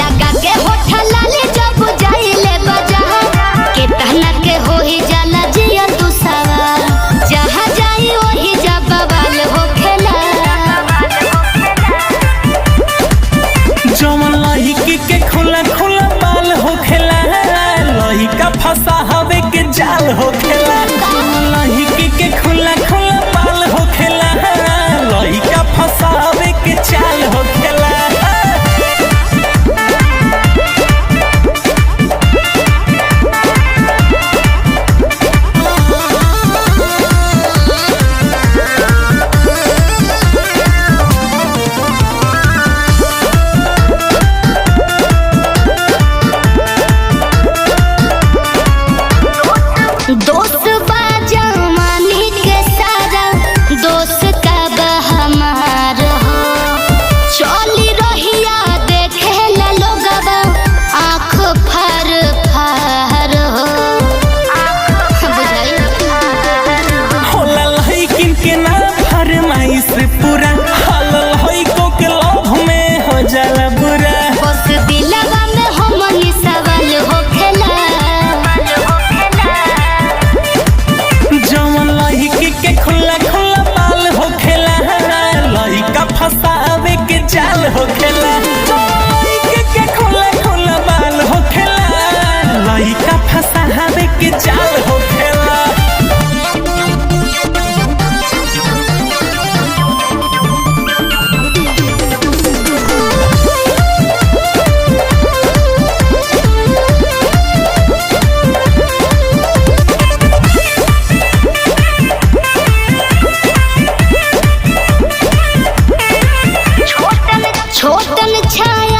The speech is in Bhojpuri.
लगा के होठा लाले जब जाइले बाजार के तहना के होई जाला जिया तू सवार जहाँ जाई वही जब बवाल होखेला जवन लहिकी के खुला खुला बाल होखेला लहिका फंसा हवे के जाल होखेला लहिकी के खुला खुला बाल होखेला लहिका फंसा हवे के चाल होखेला। दोस्त बाजा मानी के सारा दोस्त का हमार हो चली रहिया देखे ला लोगवा आँख फर फर हो बुझाई होला लहिकिन के ना फरमाइश पूरा हल लहिको के लोभ में हो जाला बुरा बस दिलवा में हमनी सवाल होखेला जवन लहिकी के खुला खुला बाल होखेला लहिका फंसावे के जाल होखेला लहिकी के खुला खुला बाल होखेला लहिका फंसावे के जाल होखेला। छोटन छाया